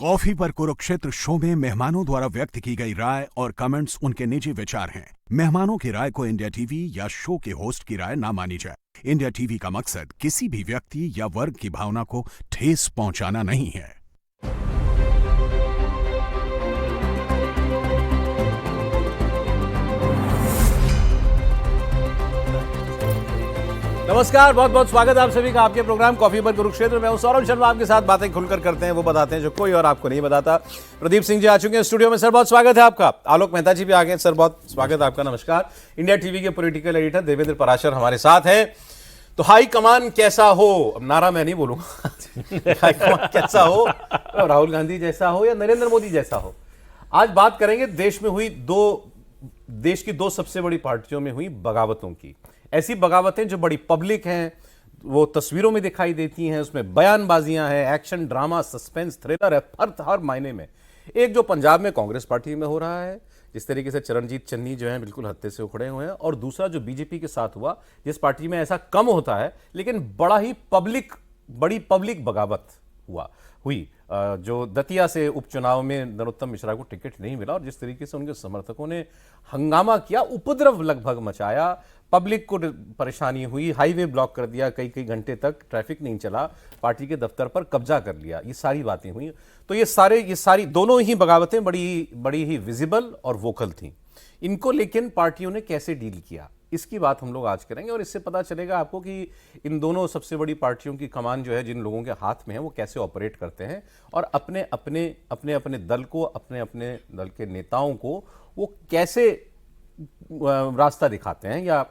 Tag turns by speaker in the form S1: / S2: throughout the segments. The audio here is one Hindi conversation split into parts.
S1: कॉफी पर कुरुक्षेत्र शो में मेहमानों द्वारा व्यक्त की गई राय और कमेंट्स उनके निजी विचार हैं। मेहमानों की राय को इंडिया टीवी या शो के होस्ट की राय ना मानी जाए। इंडिया टीवी का मकसद किसी भी व्यक्ति या वर्ग की भावना को ठेस पहुंचाना नहीं है।
S2: नमस्कार, बहुत बहुत स्वागत है आप सभी का आपके प्रोग्राम कॉफी पर कुरुक्षेत्र में। सौरभ शर्मा आपके साथ बातें खुलकर करते हैं, वो बताते हैं जो कोई और आपको नहीं बताता। प्रदीप सिंह जी आ चुके हैं स्टूडियो में। सर बहुत स्वागत है आपका। आलोक मेहता जी भी आ गए। सर बहुत स्वागत है आपका। नमस्कार। इंडिया टीवी के पॉलिटिकल एडिटर देवेंद्र पराशर हमारे साथ हैं। तो हाई कमान कैसा हो, अब नारा मैं नहीं बोलूंगा हाई कमान कैसा हो, राहुल गांधी जैसा हो या नरेंद्र मोदी जैसा हो। आज बात करेंगे देश की दो सबसे बड़ी पार्टियों में हुई बगावतों की। ऐसी बगावतें जो बड़ी पब्लिक हैं, वो तस्वीरों में दिखाई देती हैं, उसमें बयानबाजियां हैं, एक्शन, ड्रामा, सस्पेंस, थ्रिलर है हर मायने में। एक जो पंजाब में कांग्रेस पार्टी में हो रहा है, जिस तरीके से चरणजीत चन्नी जो है बिल्कुल हत्थे से उखड़े हुए हैं, और दूसरा जो बीजेपी के साथ हुआ, जिस पार्टी में ऐसा कम होता है लेकिन बड़ी पब्लिक बगावत हुई। जो दतिया से उपचुनाव में नरोत्तम मिश्रा को टिकट नहीं मिला और जिस तरीके से उनके समर्थकों ने हंगामा किया, उपद्रव लगभग मचाया, पब्लिक को परेशानी हुई, हाईवे ब्लॉक कर दिया, कई घंटे तक ट्रैफिक नहीं चला, पार्टी के दफ्तर पर कब्जा कर लिया, ये सारी बातें हुई। तो ये सारी दोनों ही बगावतें बड़ी ही विजिबल और वोकल थी। इनको लेकिन पार्टियों ने कैसे डील किया, इसकी बात हम लोग आज करेंगे और इससे पता चलेगा आपको कि इन दोनों सबसे बड़ी पार्टियों की कमान जो है जिन लोगों के हाथ में है वो कैसे ऑपरेट करते हैं और अपने अपने दल को, अपने दल के नेताओं को वो कैसे रास्ता दिखाते हैं या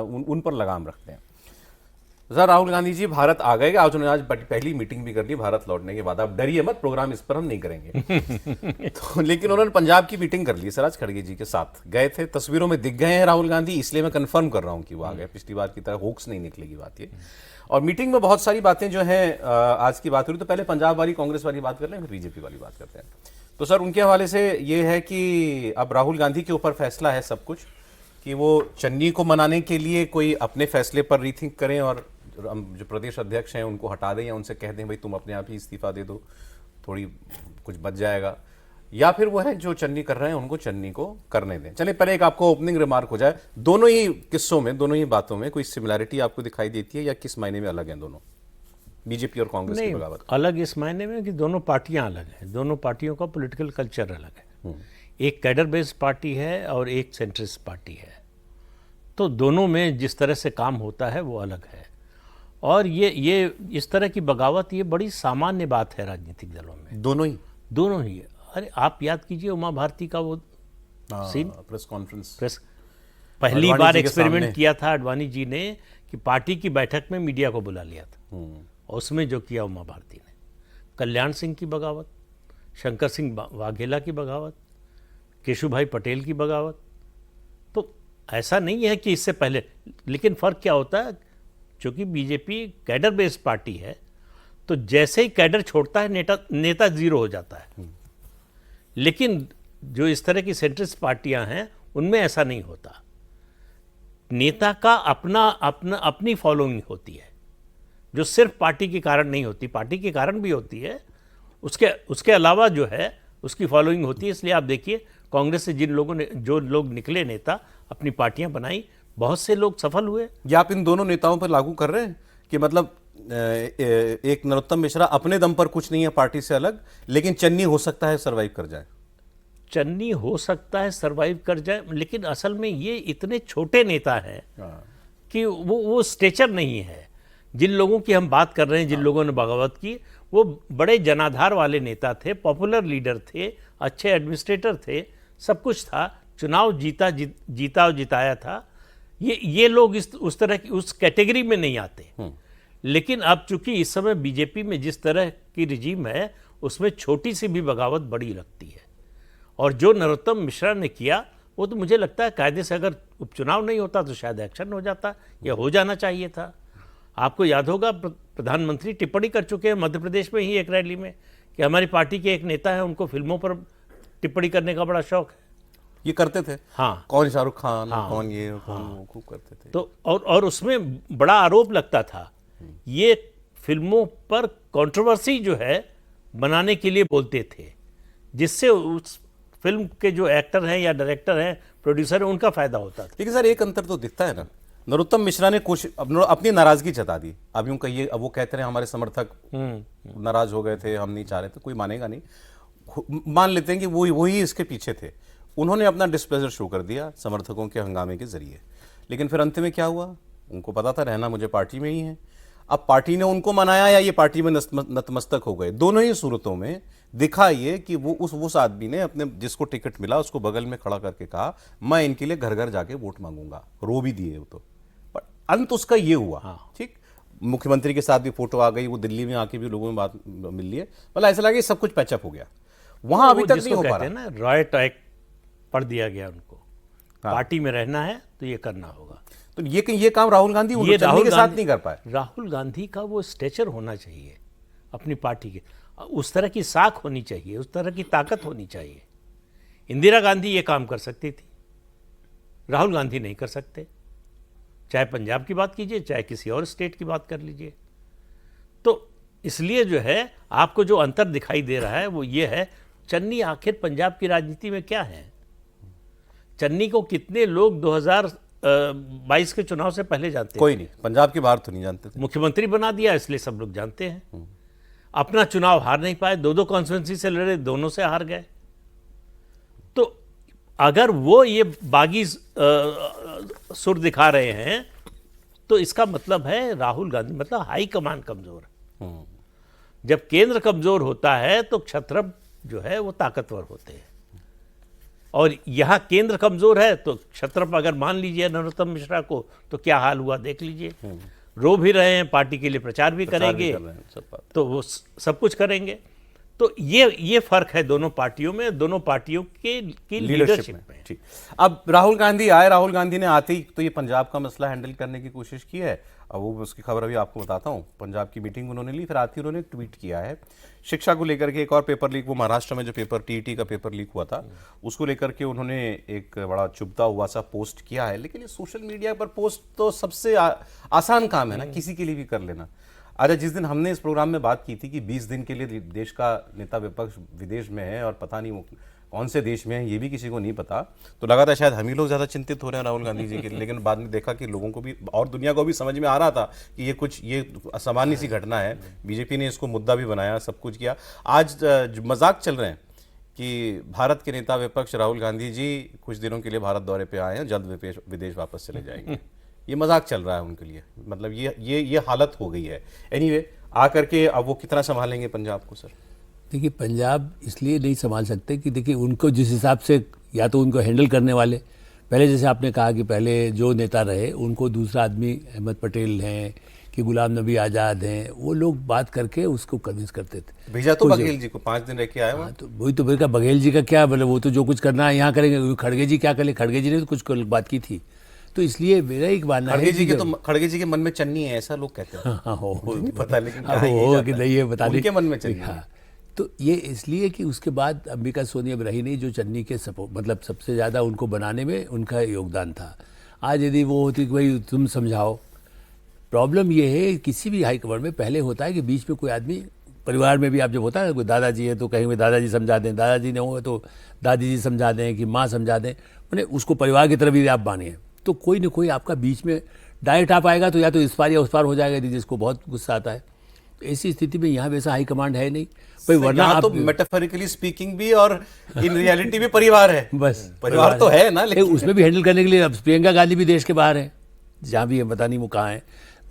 S2: उन पर लगाम रखते हैं। सर, राहुल गांधी जी भारत आ गए। आज पहली मीटिंग भी कर ली भारत लौटने के बाद। आप डरिए मत, प्रोग्राम इस पर हम नहीं करेंगे तो लेकिन उन्होंने पंजाब की मीटिंग कर ली सर। आज खड़गे जी के साथ गए थे, तस्वीरों में दिख गए हैं राहुल गांधी, इसलिए मैं कंफर्म कर रहा हूं कि वो आ गए। पिछली बार की तरह होक्स नहीं निकलेगी बात ये। और मीटिंग में बहुत सारी बातें जो हैं आज की बात हो रही। तो पहले पंजाब वाली कांग्रेस वाली बात कर लें, फिर बीजेपी वाली बात करते हैं। तो सर, उनके हवाले से ये है कि अब राहुल गांधी के ऊपर फैसला है सब कुछ, कि वो चन्नी को मनाने के लिए कोई अपने फैसले पर रीथिंक करें और जो प्रदेश अध्यक्ष हैं उनको हटा दें या उनसे कह दें भाई तुम अपने आप ही इस्तीफा दे दो, थोड़ी कुछ बच जाएगा, या फिर वो है जो चन्नी कर रहे हैं उनको चन्नी को करने दें। चलिए पहले एक आपको ओपनिंग रिमार्क हो जाए। दोनों ही किस्सों में, दोनों ही बातों में कोई सिमिलैरिटी आपको दिखाई देती है या किस मायने में अलग हैं दोनों, बीजेपी और कांग्रेस की बगावत?
S3: अलग इस मायने में कि दोनों पार्टियां अलग हैं, दोनों पार्टियों का पॉलिटिकल कल्चर अलग है। एक कैडर बेस्ड पार्टी है और एक सेंट्रिस्ट पार्टी है। तो दोनों में जिस तरह से काम होता है वो अलग है। और ये इस तरह की बगावत ये बड़ी सामान्य बात है राजनीतिक दलों में। दोनों ही। अरे आप याद कीजिए उमा भारती का वो सीन,
S2: प्रेस कॉन्फ्रेंस,
S3: पहली बार एक्सपेरिमेंट किया था अडवाणी जी ने कि पार्टी की बैठक में मीडिया को बुला लिया था, और उसमें जो किया उमा भारती ने। कल्याण सिंह की बगावत, शंकर सिंह वाघेला की बगावत, केशुभाई पटेल की बगावत। तो ऐसा नहीं है कि इससे पहले, लेकिन फर्क क्या होता है, क्योंकि बीजेपी कैडर बेस्ड पार्टी है, तो जैसे ही कैडर छोड़ता है नेता जीरो हो जाता है। लेकिन जो इस तरह की सेंट्रिस्ट पार्टियां हैं उनमें ऐसा नहीं होता। नेता का अपनी फॉलोइंग होती है, जो सिर्फ पार्टी के कारण नहीं होती, पार्टी के कारण भी होती है, उसके अलावा जो है उसकी फॉलोइंग होती है। इसलिए आप देखिए कांग्रेस से जो लोग निकले नेता, अपनी पार्टियां बनाई, बहुत से लोग सफल हुए।
S2: या आप इन दोनों नेताओं पर लागू कर रहे हैं कि मतलब एक नरोत्तम मिश्रा अपने दम पर कुछ नहीं है पार्टी से अलग, लेकिन चन्नी हो सकता है सरवाइव कर जाए?
S3: चन्नी हो सकता है सरवाइव कर जाए, लेकिन असल में ये इतने छोटे नेता हैं कि वो स्टेचर नहीं है। जिन लोगों की हम बात कर रहे हैं, जिन लोगों ने बगावत की, वो बड़े जनाधार वाले नेता थे, पॉपुलर लीडर थे, अच्छे एडमिनिस्ट्रेटर थे, सब कुछ था, चुनाव जीता और जिताया था। ये लोग उस तरह की उस कैटेगरी में नहीं आते। लेकिन अब चूंकि इस समय बीजेपी में जिस तरह की रिजीम है, उसमें छोटी सी भी बगावत बड़ी लगती है। और जो नरोत्तम मिश्रा ने किया, वो तो मुझे लगता है कायदे से अगर उपचुनाव नहीं होता तो शायद एक्शन हो जाता या हो जाना चाहिए था। आपको याद होगा प्रधानमंत्री टिप्पणी कर चुके हैं मध्य प्रदेश में ही एक रैली में कि हमारी पार्टी के एक नेता है, उनको फिल्मों पर टिप्पणी करने का बड़ा शौक है।
S2: ये करते थे।
S3: हाँ,
S2: कौन शाहरुख खान, कौन ये, कौन वो, खूब करते थे।
S3: तो और उसमें बड़ा आरोप लगता था। ये फिल्मों पर कंट्रोवर्सी जो है बनाने के लिए बोलते थे, जिससे उस फिल्म के जो एक्टर हैं या डायरेक्टर हैं, प्रोड्यूसर हैं, उनका फायदा होता था।
S2: लेकिन सर एक अंतर तो दिखता है ना, नरोत्तम मिश्रा ने अपनी नाराजगी जता दी। अब यूं कहिए, अब वो कहते रहे हमारे समर्थक नाराज हो गए थे, हम नहीं चाह रहे थे, कोई मानेगा नहीं, मान लेते हैं कि वही इसके पीछे थे। उन्होंने अपना डिस्प्लेजर शो कर दिया समर्थकों के हंगामे के जरिए, लेकिन फिर अंत में क्या हुआ, उनको पता था रहना मुझे पार्टी में ही है। अब पार्टी ने उनको मनाया या ये पार्टी में नतमस्तक हो गए। दोनों ही सूरतों में दिखा ये कि वो उस आदमी ने अपने जिसको टिकट मिला उसको बगल में खड़ा करके कहा मैं इनके लिए घर घर जाके वोट मांगूंगा, रो भी दिए वो तो, पर अंत उसका ये हुआ। ठीक, मुख्यमंत्री के साथ भी फोटो आ गई, वो दिल्ली में आके भी लोगों में बात मिल ली है, मतलब ऐसा लगा सब कुछ पैचअप हो गया। वहां अभी तक नहीं हो पा रहा।
S3: रॉयट एक्ट पढ़ दिया गया उनको, पार्टी में रहना है तो ये करना होगा।
S2: तो ये काम राहुल गांधी के साथ नहीं कर पाए।
S3: राहुल गांधी का वो स्टेचर होना चाहिए अपनी पार्टी के, उस तरह की साख होनी चाहिए, उस तरह की ताकत होनी चाहिए। इंदिरा गांधी ये काम कर सकती थी, राहुल गांधी नहीं कर सकते। चाहे पंजाब की बात कीजिए, चाहे किसी और स्टेट की बात कर लीजिए। तो इसलिए जो है आपको जो अंतर दिखाई दे रहा है वो ये है, चन्नी आखिर पंजाब की राजनीति में क्या है। चन्नी को कितने लोग 2022 के चुनाव से पहले जानते
S2: कोई नहीं, पंजाब के बाहर तो नहीं जानते थे।
S3: मुख्यमंत्री बना दिया इसलिए सब लोग जानते हैं। अपना चुनाव हार नहीं पाए, दो कॉन्स्टिट्यूंसी से लड़े, दोनों से हार गए। तो अगर वो ये बागी सुर दिखा रहे हैं तो इसका मतलब है राहुल गांधी, मतलब हाई कमान कमजोर है। जब केंद्र कमजोर होता है तो क्षत्रप जो है वो ताकतवर होते हैं, और यहां केंद्र कमजोर है तो क्षत्रप अगर मान लीजिए नरोत्तम मिश्रा को, तो क्या हाल हुआ देख लीजिए। रो भी रहे हैं, पार्टी के लिए प्रचार भी करेंगे, तो वो सब कुछ करेंगे। तो ये फर्क है दोनों पार्टियों में, दोनों पार्टियों की लीडरशिप में।
S2: ठीक, अब राहुल गांधी आए, राहुल गांधी ने आते ही तो ये पंजाब का मसला हैंडल करने की कोशिश की है। अब वो उसकी खबर अभी आपको बताता हूँ। पंजाब की मीटिंग उन्होंने ली, फिर आते ही उन्होंने ट्वीट किया है शिक्षा को लेकर के। एक और पेपर लीक, वो महाराष्ट्र में जो पेपर टीईटी का पेपर लीक हुआ था उसको लेकर के उन्होंने एक बड़ा चुभता हुआ सा पोस्ट किया है। लेकिन ये सोशल मीडिया पर पोस्ट तो सबसे आसान काम है ना, किसी के लिए भी कर लेना। अरे जिस दिन हमने इस प्रोग्राम में बात की थी कि 20 दिन के लिए देश का नेता विपक्ष विदेश में है और पता नहीं वो कौन से देश में है, ये भी किसी को नहीं पता, तो लगा था शायद हम ही लोग ज़्यादा चिंतित हो रहे हैं राहुल गांधी जी के लिए। लेकिन बाद में देखा कि लोगों को भी और दुनिया को भी समझ में आ रहा था कि ये असामान्य सी घटना है। बीजेपी ने इसको मुद्दा भी बनाया, सब कुछ किया। आज मजाक चल रहे हैं कि भारत के नेता विपक्ष राहुल गांधी जी कुछ दिनों के लिए भारत दौरे पर आए हैं, जल्द विदेश वापस चले जाएंगे। ये मजाक चल रहा है उनके लिए, मतलब ये हालत हो गई है। एनीवे, आकर के अब वो कितना संभालेंगे पंजाब को सर?
S4: देखिए, पंजाब इसलिए नहीं संभाल सकते कि देखिए उनको जिस हिसाब से, या तो उनको हैंडल करने वाले, पहले जैसे आपने कहा कि पहले जो नेता रहे उनको दूसरा आदमी अहमद पटेल हैं कि गुलाम नबी आज़ाद हैं, वो लोग बात करके उसको कन्विंस करते थे।
S2: भेजा तो बघेल जी को, 5 दिन रह के आए।
S4: तो वही तो बोला, बघेल जी का क्या मतलब, वो तो जो कुछ करना है यहाँ करेंगे। खड़गे जी क्या करें, खड़गे जी ने तो कुछ बात की थी। तो इसलिए मेरा एक मानना है कि
S2: खड़गे जी के मन में चन्नी है, ऐसा लोग कहते हैं। नहीं पता, लेकिन
S4: कि नहीं है बता
S2: उनके मन में चन्नी है।
S4: तो ये इसलिए कि उसके बाद अंबिका सोनी अब रही नहीं, जो चन्नी के मतलब सबसे ज़्यादा उनको बनाने में उनका योगदान था। आज यदि वो होती कि भाई तुम समझाओ, प्रॉब्लम ये है किसी भी हाईकमांड में पहले होता है कि बीच में कोई आदमी, परिवार में भी आप जब होता है कोई दादाजी है तो कहेंगे दादाजी समझा दें, दादाजी ने हो तो दादी जी समझा दें कि माँ समझा दें, मैंने उसको परिवार की तरफ भी आप मानिए, तो कोई ना कोई आपका बीच में डायरेक्ट आप आएगा तो या तो इस पार या उस पार हो जाएगा, जिसको बहुत गुस्सा आता है। तो ऐसी स्थिति में यहाँ वैसा हाई कमांड है नहीं भाई, वरना आप
S2: तो मेटाफोरिकली स्पीकिंग भी और इन रियलिटी भी परिवार है।
S4: बस
S2: परिवार तो है ना, लेकिन
S4: उसमें भी हैंडल करने के लिए अब प्रियंका गांधी भी देश के बाहर है, जहाँ भी है पता नहीं वो कहाँ है,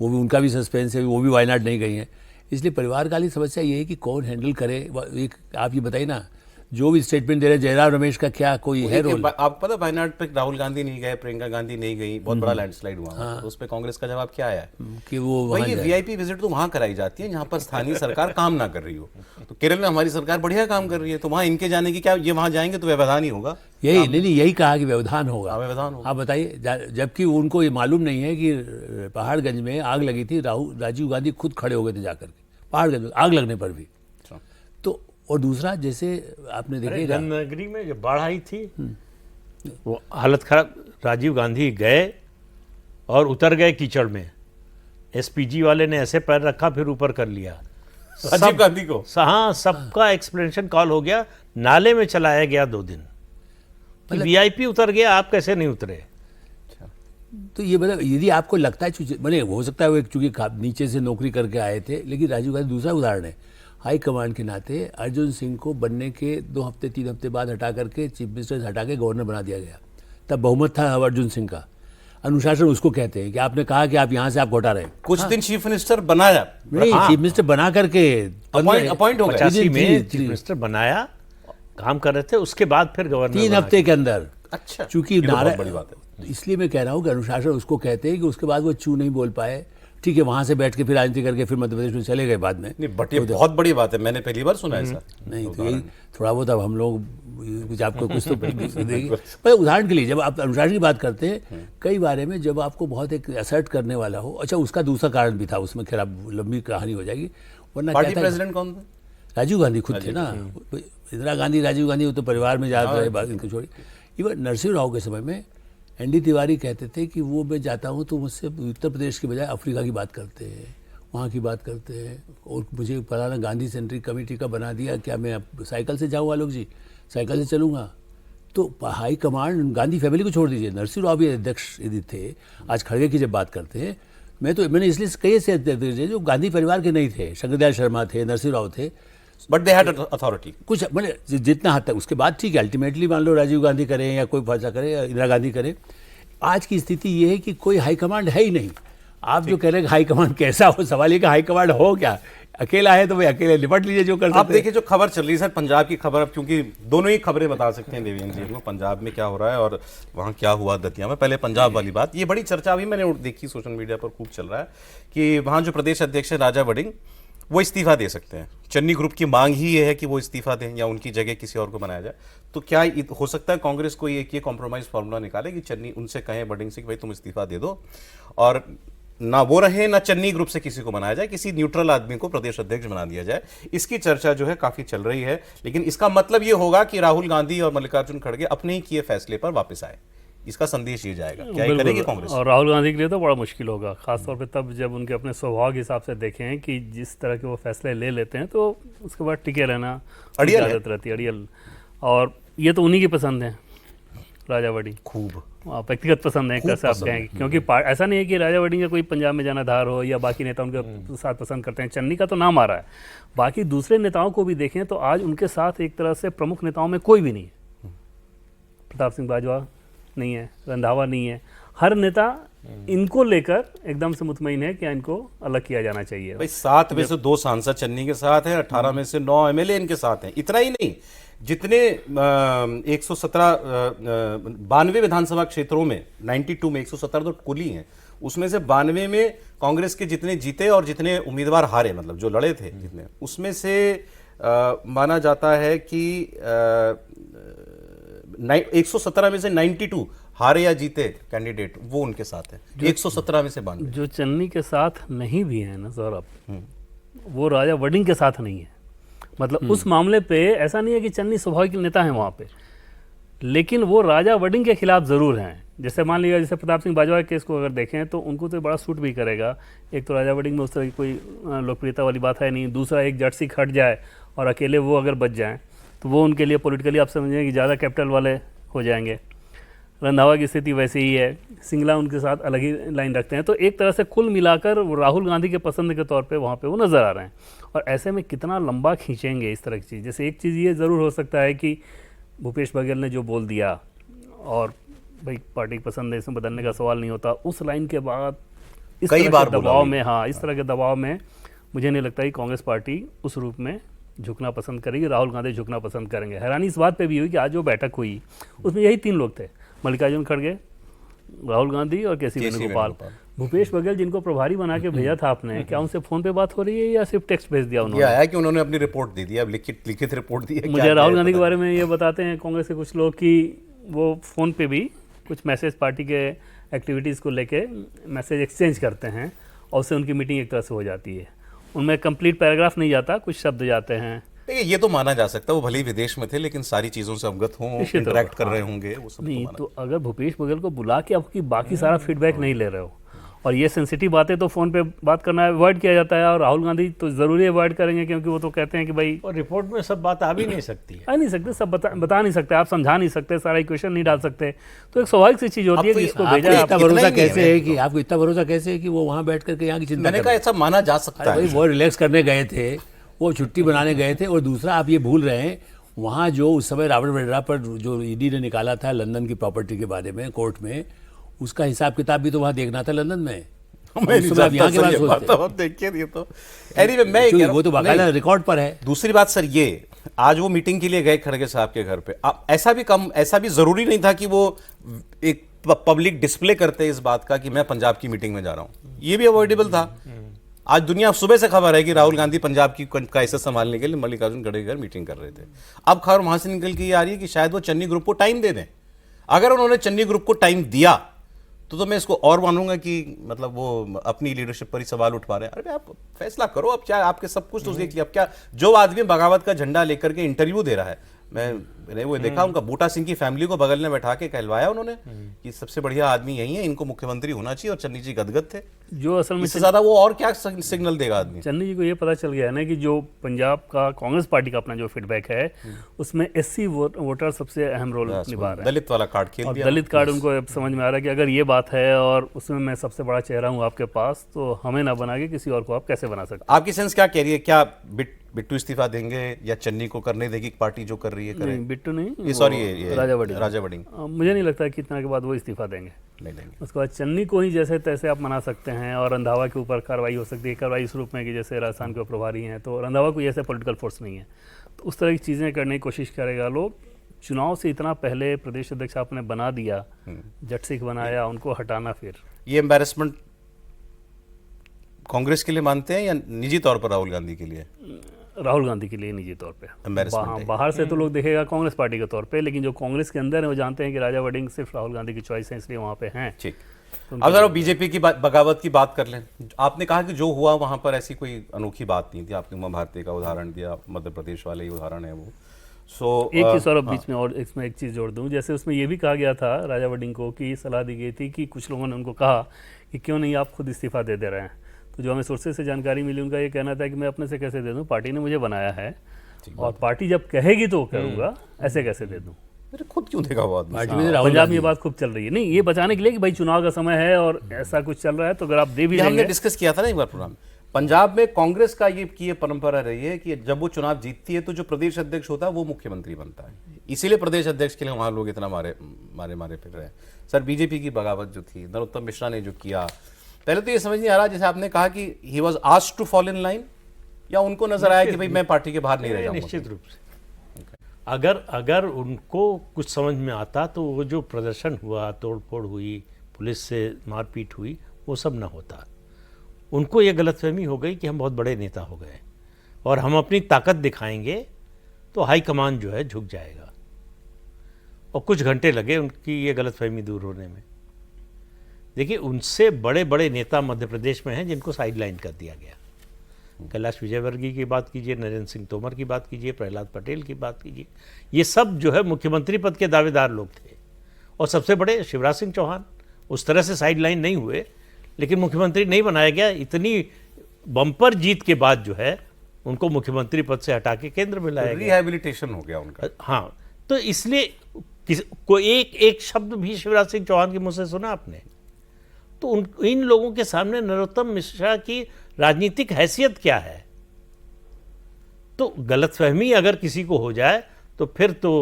S4: वो भी उनका भी सस्पेंस है, वो भी वायनाड नहीं गई हैं। इसलिए परिवार काली समस्या ये है कि कौन हैंडल करे। एक आप ये बताइए ना, जो भी स्टेटमेंट दे रहे हैं जयराम रमेश का क्या कोई है रोल?
S2: आप पता वायनाड पे राहुल गांधी नहीं गए, प्रियंका गांधी नहीं गई, बहुत बड़ा लैंडस्लाइड हुआ। हाँ। तो उस पे कांग्रेस का जवाब क्या आया
S4: कि वो
S2: भाई वीआईपी विजिट तो वहां कराई जाती है जहां पर स्थानीय सरकार काम ना कर रही हो। तो केरल में हमारी सरकार बढ़िया काम कर रही है, तो वहां इनके जाने की क्या, ये वहां जाएंगे तो व्यवधान ही होगा।
S4: यही नहीं, यही कहा कि व्यवधान होगा,
S2: व्यवधान होगा।
S4: आप बताइए, जबकि उनको ये मालूम नहीं है कि पहाड़गंज में आग लगी थी, राजीव गांधी खुद खड़े हो गए थे जाकर के पहाड़गंज में आग लगने पर भी। तो और दूसरा, जैसे आपने देखा
S3: जननगरी में जब बाढ़ आई थी वो हालत खराब, राजीव गांधी गए और उतर गए कीचड़ में, एसपीजी वाले ने ऐसे पैर रखा फिर ऊपर कर लिया,
S2: राजीव गांधी को।
S3: हाँ, सबका एक्सप्लेनेशन कॉल हो गया, नाले में चलाया गया 2 दिन। वीआईपी उतर गया, आप कैसे नहीं उतरे?
S4: तो ये मतलब यदि आपको लगता है मैंने हो सकता है वो चूंकि नीचे से नौकरी करके आए थे, लेकिन राजीव गांधी दूसरा उदाहरण है। हाई कमांड के नाते अर्जुन सिंह को बनने के 2 हफ्ते 3 हफ्ते बाद हटा करके चीफ मिनिस्टर से हटा के गवर्नर बना दिया गया। तब बहुमत था अर्जुन सिंह का। अनुशासन उसको कहते हैं कि आपने कहा कि आप यहाँ से आप हटा रहे हैं।
S2: कुछ दिन चीफ मिनिस्टर बनाया,
S4: नहीं, चीफ मिनिस्टर बना करके
S2: अपॉइंट हो गए।
S3: 85 में चीफ मिनिस्टर बनाया, काम कर रहे थे, उसके बाद फिर गवर्नर
S4: 3 हफ्ते के अंदर।
S2: अच्छा,
S4: चूंकि
S2: बहुत बड़ी बात है।
S4: इसलिए मैं कह रहा हूँ कि अनुशासन उसको कहते हैं कि उसके बाद वो चू नहीं बोल पाए। ठीक है, वहां से बैठ के फिर राजनीति करके फिर मध्य प्रदेश में चले गए बाद में।
S2: नहीं, बट ये बहुत बड़ी बात है, मैंने पहली बार सुना है सर।
S4: नहीं तो यही थोड़ा बहुत अब हम लोग कुछ आपको कुछ तो देंगे। पर उदाहरण के लिए जब आप अनुशासन की बात करते हैं, कई बारे में जब आपको बहुत एक असर्ट करने वाला हो, अच्छा उसका दूसरा कारण भी था उसमें, खैर अब लंबी कहानी हो जाएगी। वरना
S2: पार्टी प्रेसिडेंट कौन थे?
S4: राजीव गांधी खुद थे ना। इंदिरा गांधी राजीव गांधी वो तो परिवार में ज्यादा रहे, बात इनको छोड़ी। इवन नरसिंह राव के समय में एनडी तिवारी कहते थे कि वो मैं जाता हूँ तो मुझसे उत्तर प्रदेश के बजाय अफ्रीका की बात करते हैं, वहाँ की बात करते हैं। और मुझे फलाना गांधी सेंट्रिक कमेटी का बना दिया, क्या मैं अब साइकिल से जाऊँ आलोक जी, साइकिल से चलूँगा? तो हाई कमांड गांधी फैमिली को छोड़ दीजिए, नरसिंह राव भी अध्यक्ष यदि थे। आज खड़गे की जब बात करते हैं, मैंने इसलिए कई ऐसे अध्यक्ष जो गांधी परिवार के नहीं थे, शंकरदयाल शर्मा थे, नरसिंह राव थे,
S2: बट दे हैड अथॉरिटी।
S4: कुछ मैंने जितना हद तक, उसके बाद ठीक है, अल्टीमेटली मान लो राजीव गांधी करें या कोई फैसला करे या इंदिरा गांधी करे। आज की स्थिति ये है कि कोई हाई कमांड है ही नहीं। आप जो कह रहे हैं हाई कमांड कैसा हो, सवाल ये कि हाई कमांड हो क्या? अकेला है तो भाई अकेले निपट लीजिए जो कर सकते हैं।
S2: आप देखिए जो खबर चल रही है सर, पंजाब की खबर, अब क्योंकि दोनों ही खबरें बता सकते हैं देवेंद्र जी को, पंजाब में क्या हो रहा है और वहाँ क्या हुआ दतिया में। पहले पंजाब वाली बात, ये बड़ी चर्चा अभी मैंने देखी सोशल मीडिया पर खूब चल रहा है कि वहाँ जो प्रदेश अध्यक्ष है राजा वड़िंग, वो इस्तीफा दे सकते हैं। चन्नी ग्रुप की मांग ही ये है कि वो इस्तीफा दें या उनकी जगह किसी और को बनाया जाए। तो क्या हो सकता है कांग्रेस को ये कॉम्प्रोमाइज फार्मूला निकाले कि चन्नी उनसे कहें वड़िंग से कि भाई तुम इस्तीफा दे दो, और ना वो रहे ना चन्नी ग्रुप से किसी को बनाया जाए, किसी न्यूट्रल आदमी को प्रदेश अध्यक्ष बना दिया जाए। इसकी चर्चा जो है काफी चल रही है, लेकिन इसका मतलब ये होगा कि राहुल गांधी और मल्लिकार्जुन खड़गे अपने ही किए फैसले पर वापस आए। इसका संदेश ये जाएगा, क्या ये करेगी कांग्रेस?
S5: और राहुल गांधी के लिए तो बड़ा मुश्किल होगा, खासतौर पे तब जब उनके अपने स्वभाव के हिसाब से देखें कि जिस तरह के वो फैसले ले लेते हैं तो उसके बाद टिके रहना आदत रहती है, अड़ियल। और ये तो उन्हीं की पसंद है, राजा वड़िंग
S2: खूब
S5: व्यक्तिगत पसंद है, कैसे आप कहें, क्योंकि ऐसा नहीं है कि राजा वड़िंग का कोई पंजाब में जाना धार हो या बाकी नेता उनके साथ पसंद करते हैं। चन्नी का तो नाम आ रहा है, बाकी दूसरे नेताओं को भी देखें तो आज उनके साथ एक तरह से प्रमुख नेताओं में कोई भी नहीं है। प्रताप सिंह बाजवा नहीं है, रंधावा नहीं है, हर नेता इनको लेकर एकदम से मुतमईन है कि इनको अलग किया जाना चाहिए।
S2: भाई 7 में से 2 सांसद चन्नी के साथ हैं, 18 में से 9 एमएलए इनके साथ हैं। इतना ही नहीं, जितने 117 92 विधानसभा क्षेत्रों में 92 में 117 तो कुल ही हैं, उसमें से 92 में कांग्रेस के जितने जीते और जितने उम्मीदवार हारे, मतलब जो लड़े थे जितने, उसमें से माना जाता है कि 117 में से 92 हारे या जीते कैंडिडेट वो उनके साथ है, 117 में से 92।
S5: जो चन्नी के साथ नहीं भी है ना सौरभ, वो राजा वड़िंग के साथ नहीं है। मतलब उस मामले पे ऐसा नहीं है कि चन्नी स्वाभाविक नेता है वहाँ पे, लेकिन वो राजा वड़िंग के खिलाफ जरूर हैं। जैसे मान लीजिए जैसे प्रताप सिंह बाजवा के केस को अगर देखें तो उनको तो बड़ा सूट भी करेगा। एक तो राजा वड़िंग में उस तरह की कोई लोकप्रियता वाली बात है नहीं, दूसरा एक जट सिख हट जाए और अकेले वो अगर बच जाएं तो वो उनके लिए पॉलिटिकली आप समझें कि ज़्यादा कैपिटल वाले हो जाएंगे। रंधावा की स्थिति वैसे ही है, सिंगला उनके साथ अलग ही लाइन रखते हैं। तो एक तरह से कुल मिलाकर वो राहुल गांधी के पसंद के तौर पे वहाँ पे वो नज़र आ रहे हैं। और ऐसे में कितना लंबा खींचेंगे इस तरह की चीज़। जैसे एक चीज़ ये ज़रूर हो सकता है कि भूपेश बघेल ने जो बोल दिया, और भाई पार्टी पसंद है इसमें बदलने का सवाल नहीं होता, उस लाइन के बाद इस
S2: कई
S5: तरह
S2: बार
S5: के दबाव में, हाँ इस तरह के दबाव में मुझे नहीं लगता कि कांग्रेस पार्टी उस रूप में झुकना पसंद करेगी, राहुल गांधी झुकना पसंद करेंगे। हैरानी इस बात पे भी हुई कि आज जो बैठक हुई उसमें यही 3 लोग थे, मल्लिकार्जुन खड़गे, राहुल गांधी और केसी वेणुगोपाल। भूपेश बघेल जिनको प्रभारी बना के भेजा था आपने, क्या उनसे फोन पे बात हो रही है या सिर्फ टेक्स्ट भेज दिया उन्होंने?
S2: ये आया कि उन्होंने अपनी रिपोर्ट दे दी, अब लिखित रिपोर्ट दी है।
S5: मुझे राहुल गांधी के बारे में ये बताते हैं कांग्रेस के कुछ लोग कि वो फोन पे भी कुछ मैसेज पार्टी के एक्टिविटीज़ को लेके मैसेज एक्सचेंज करते हैं और उससे उनकी मीटिंग एक तरह से हो जाती है। उनमें कंप्लीट पैराग्राफ नहीं जाता, कुछ शब्द जाते हैं।
S2: ये तो माना जा सकता है, वो भले ही विदेश में थे लेकिन सारी चीज़ों से अवगत हों, इंटरेक्ट कर रहे होंगे, वो सब
S5: नहीं तो अगर भूपेश बघेल को बुला के आपकी बाकी सारा फीडबैक नहीं ले रहे हो और ये सेंसिटिव बातें तो फ़ोन पे बात करना अवॉइड किया जाता है, और राहुल गांधी तो ज़रूरी अवॉइड करेंगे, क्योंकि वो तो कहते हैं कि भाई
S3: और रिपोर्ट में सब बात आ भी नहीं सकती है।
S5: आ नहीं सकते, सब बता नहीं सकते, आप समझा नहीं सकते, सारा इक्वेशन नहीं डाल सकते, तो एक स्वाभाविक सी चीज़ होती है कि इसको भेजा
S4: इतना भरोसा कैसे है कि आपको इतना भरोसा कैसे है कि वो वहाँ बैठ करके यहाँ की चिंता
S2: मैंने
S4: कर
S2: कहा
S4: रहे हैं?
S2: ऐसा माना जा सकता
S4: भाई
S2: है।
S4: वो रिलैक्स करने गए थे, वो छुट्टी बनाने गए थे। और दूसरा आप ये भूल रहे हैं, वहाँ जो उस समय रॉबर्ट वड्रा पर जो ईडी ने निकाला था लंदन की प्रॉपर्टी के बारे में कोर्ट में, उसका हिसाब किताब भी तो वहाँ देखना था लंदन में।
S2: मैं नहीं जानता
S4: यहाँ के
S2: सर
S4: बारे
S2: ये
S4: में
S2: बात,
S4: सोचते
S2: तो देखिए ये तो एनीवे मैं ये कह रहा
S4: वो तो
S2: हूं-
S4: बाकायदा
S2: नहीं,
S4: रिकॉर्ड पर है।
S2: दूसरी बात सर ये, आज वो मीटिंग के लिए गए खड़गे साहब के घर पे, ऐसा भी जरूरी नहीं था कि वो एक पब्लिक डिस्प्ले करते इस बात का कि मैं पंजाब की मीटिंग में जा रहा हूं, ये भी अवॉइडेबल था। आज दुनिया सुबह से खबर है कि राहुल गांधी पंजाब की क्राइसिस संभालने के लिए मल्लिकार्जुन खड़गे के घर मीटिंग कर रहे थे। अब खबर वहां से निकल के ये आ रही है कि शायद वो चन्नी ग्रुप को टाइम दे दें। अगर उन्होंने चन्नी ग्रुप को टाइम दिया तो मैं इसको और मानूंगा कि मतलब वो अपनी लीडरशिप पर ही सवाल उठवा रहे हैं। अरे आप फैसला करो, अब क्या आपके सब कुछ तो देख लिया, अब क्या जो आदमी बगावत का झंडा लेकर के इंटरव्यू दे रहा है, मैंने वो देखा उनका बूटा सिंह की फैमिली को बगल में बैठा के कहलवाया उन्होंने कि सबसे बढ़िया आदमी यही है, इनको मुख्यमंत्री होना चाहिए, और चन्नी जी गदगद थे।
S5: जो असल में
S2: इससे ज्यादा वो और क्या सिग्नल देगा आदमी?
S5: चन्नी जी को ये पता चल गया है ना कि जो पंजाब का कांग्रेस पार्टी का अपना जो फीडबैक है, उसमें एससी वोटर सबसे अहम रोल निभा रहा है,
S2: दलित वाला कार्ड खेल
S5: और
S2: दिया।
S5: दलित कार्ड उनको अब समझ में आ रहा है कि अगर ये बात है और उसमें मैं सबसे बड़ा चेहरा हूँ आपके पास, तो हमें ना बना के किसी और को आप कैसे बना सकते
S2: आपकी सेंस क्या कह रही है? क्या बिट्टू इस्तीफा देंगे या चन्नी को करने देगी पार्टी जो कर रही है
S5: हैं?
S2: करे?
S5: नहीं, बिट्टू नहीं,
S2: ये
S5: वो
S2: सॉरी ये
S5: राजा वड़िंग।
S2: राजा वड़िंग
S5: मुझे नहीं लगता कि इतना के बाद वो इस्तीफा देंगे।
S2: नहीं देंगे।
S5: उसके बाद चन्नी को ही जैसे तैसे आप मना सकते हैं, और रंधावा के ऊपर कार्रवाई हो सकती है। कार्रवाई इस रूप में कि जैसे राजस्थान के प्रभारी हैं, तो रंधावा कोई ऐसे पॉलिटिकल फोर्स नहीं है, तो उस तरह की चीज़ें करने की कोशिश करेगा लोग। चुनाव से इतना पहले प्रदेश अध्यक्ष आपने बना दिया, जट सिख बनाया, उनको हटाना फिर
S2: ये एम्बैरेसमेंट कांग्रेस के लिए मानते हैं या निजी तौर पर राहुल गांधी के लिए?
S5: राहुल गांधी के लिए निजी तौर पे।
S2: Embarrassment है।
S5: बाहर से तो लोग देखेगा कांग्रेस पार्टी के तौर पे, लेकिन जो कांग्रेस के अंदर है वो जानते हैं कि राजा वड़िंग सिर्फ राहुल गांधी की चॉइस है, इसलिए वहाँ पे हैं।
S2: ठीक। अब जरा बीजेपी की बगावत की बात कर लें। आपने कहा कि जो हुआ वहां पर ऐसी कोई अनोखी बात नहीं थी, आपने उमा भारती का उदाहरण दिया, मध्य प्रदेश वाले ही उदाहरण है वो।
S5: एक चीज़ और बीच में, और इसमें एक चीज़ जोड़ दूं, जैसे उसमें ये भी कहा गया था राजा वड़िंग को कि सलाह दी गई थी कि कुछ लोगों ने उनको कहा कि क्यों नहीं आप खुद इस्तीफा दे रहे हैं। तो जो हमें सोर्सेज से जानकारी मिली, उनका ये कहना था कि मैं अपने से कैसे दे दूं, पार्टी ने मुझे बनाया है, और पार्टी जब कहेगी तो करूँगा, ऐसे कैसे दे दूँ।
S2: मेरे खुद क्यों देगा वो आदमी?
S4: पार्टी में राहुल
S5: पंजाब में
S4: गांधी
S5: ये बात खूब चल रही है, नहीं ये बचाने के लिए कि भाई चुनाव का समय है और ऐसा कुछ चल रहा है, तो अगर आप दे भी
S2: ये हमने
S5: देंगे।
S2: डिस्कस किया था ना एक बार प्रोग्राम में। पंजाब में कांग्रेस का ये परंपरा रही है कि जब वो चुनाव जीतती है तो जो प्रदेश अध्यक्ष होता है वो मुख्यमंत्री बनता है, इसीलिए प्रदेश अध्यक्ष के लिए वहां लोग इतना मारे फिर रहे हैं। सर बीजेपी की बगावत जो थी, नरोत्तम मिश्रा ने जो किया, पहले तो ये समझ नहीं आ रहा, जैसे आपने कहा कि he was asked to fall in line, या उनको नजर आया कि भाई मैं पार्टी के बाहर नहीं रह जाऊंगा?
S3: निश्चित रूप से अगर उनको कुछ समझ में आता तो वो जो प्रदर्शन हुआ, तोड़फोड़ हुई, पुलिस से मारपीट हुई, वो सब ना होता। उनको ये गलतफहमी हो गई कि हम बहुत बड़े नेता हो गए और हम अपनी ताकत दिखाएंगे तो हाईकमान जो है झुक जाएगा, और कुछ घंटे लगे उनकी ये गलतफहमी दूर होने में। देखिए, उनसे बड़े बड़े नेता मध्य प्रदेश में हैं जिनको साइडलाइन कर दिया गया। कैलाश विजयवर्गीय की बात कीजिए, नरेंद्र सिंह तोमर की बात कीजिए, प्रहलाद पटेल की बात कीजिए, ये सब जो है मुख्यमंत्री पद के दावेदार लोग थे। और सबसे बड़े शिवराज सिंह चौहान उस तरह से साइडलाइन नहीं हुए, लेकिन मुख्यमंत्री नहीं बनाया गया। इतनी बम्पर जीत के बाद जो है उनको मुख्यमंत्री पद से हटा के केंद्र में लाया गया।
S2: रिहैबिलिटेशन हो गया उनका।
S3: हाँ, तो इसलिए कोई एक शब्द भी शिवराज सिंह चौहान के मुंह से सुना आपने? तो इन लोगों के सामने नरोत्तम मिश्रा की राजनीतिक हैसियत क्या है? तो गलतफहमी अगर किसी को हो जाए तो फिर तो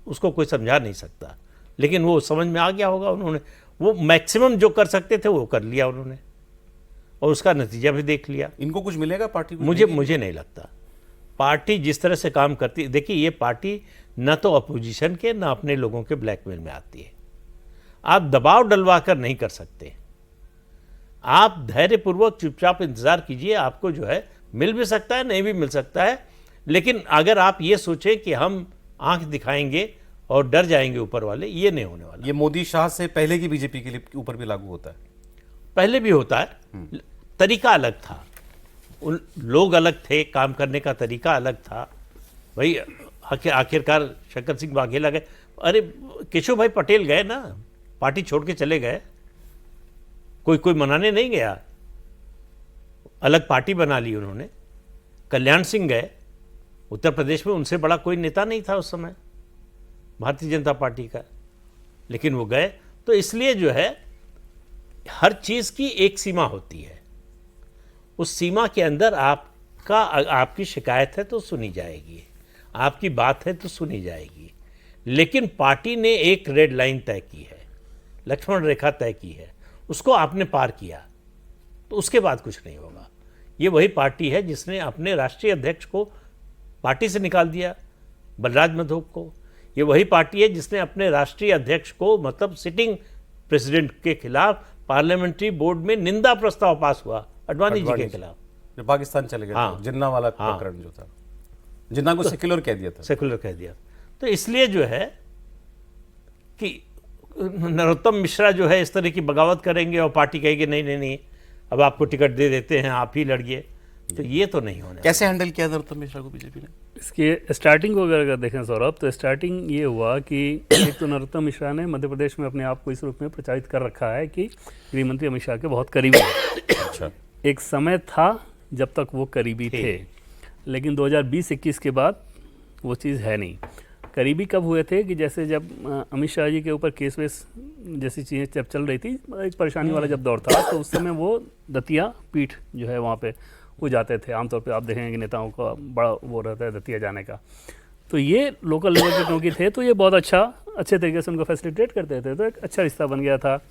S3: उसको कोई समझा नहीं सकता, लेकिन वो समझ में आ गया होगा। उन्होंने वो मैक्सिमम जो कर सकते थे वो कर लिया उन्होंने, और उसका नतीजा भी देख लिया।
S2: इनको कुछ मिलेगा पार्टी को?
S3: मुझे नहीं लगता। पार्टी जिस तरह से काम करती है, देखिए ये पार्टी न तो अपोजिशन के न अपने लोगों के ब्लैकमेल में आती है। आप दबाव डलवा कर नहीं कर सकते। आप धैर्यपूर्वक चुपचाप इंतजार कीजिए, आपको जो है मिल भी सकता है, नहीं भी मिल सकता है। लेकिन अगर आप ये सोचें कि हम आंख दिखाएंगे और डर जाएंगे ऊपर वाले, ये नहीं होने वाला।
S2: ये मोदी शाह से पहले की बीजेपी के लिए ऊपर भी लागू होता है?
S3: पहले भी होता है, तरीका अलग था, उन लोग अलग थे, काम करने का तरीका अलग था। भाई आखिरकार शंकर सिंह वाघेला गए, अरे केशव भाई पटेल गए ना, पार्टी छोड़ के चले गए। कोई कोई मनाने नहीं गया, अलग पार्टी बना ली उन्होंने। कल्याण सिंह गए, उत्तर प्रदेश में उनसे बड़ा कोई नेता नहीं था उस समय भारतीय जनता पार्टी का, लेकिन वो गए। तो इसलिए जो है हर चीज़ की एक सीमा होती है, उस सीमा के अंदर आपकी शिकायत है तो सुनी जाएगी, आपकी बात है तो सुनी जाएगी, लेकिन पार्टी ने एक रेड लाइन तय की है, लक्ष्मण रेखा तय की है, उसको आपने पार किया तो उसके बाद कुछ नहीं होगा। ये वही पार्टी है जिसने अपने राष्ट्रीय अध्यक्ष को पार्टी से निकाल दिया, बलराज मधोक को। ये वही पार्टी है जिसने अपने राष्ट्रीय अध्यक्ष को, मतलब सिटिंग प्रेसिडेंट के खिलाफ पार्लियामेंट्री बोर्ड में निंदा प्रस्ताव पास हुआ अडवाणी जी के खिलाफ,
S2: जो पाकिस्तान चले गए थे,
S3: हाँ।
S2: जिन्ना वाला प्रकरण जो था, जिन्ना को सेक्युलर कह दिया था,
S3: सेकुलर कह दिया। तो इसलिए जो है कि नरोत्तम मिश्रा जो है इस तरह की बगावत करेंगे और पार्टी कहेगी नहीं नहीं नहीं अब आपको टिकट दे देते हैं, आप ही लड़िए, तो ये तो नहीं होने।
S2: कैसे हैंडल किया नरोत्तम मिश्रा को बीजेपी ने?
S5: इसके स्टार्टिंग को अगर देखें सौरभ, तो स्टार्टिंग ये हुआ कि एक तो नरोत्तम मिश्रा ने मध्य प्रदेश में अपने आप को इस रूप में प्रचारित कर रखा है कि गृह मंत्री अमित शाह के बहुत करीबी है।
S2: अच्छा,
S5: एक समय था जब तक वो करीबी थे, लेकिन 2020-21 के बाद वो चीज़ है नहीं। करीबी कब हुए थे कि जैसे जब अमित शाह जी के ऊपर केस वेस जैसी चीज़ें जब चल रही थी, एक परेशानी वाला जब दौर था, तो उस समय वो दतिया पीठ जो है वहाँ पे वो जाते थे। आमतौर पे आप देखेंगे कि नेताओं का बड़ा वो रहता है दतिया जाने का। तो ये लोकल लेवल के क्योंकि थे, तो ये बहुत अच्छे तरीके से उनको फैसिलिटेट करते थे, तो एक अच्छा रिश्ता बन गया था।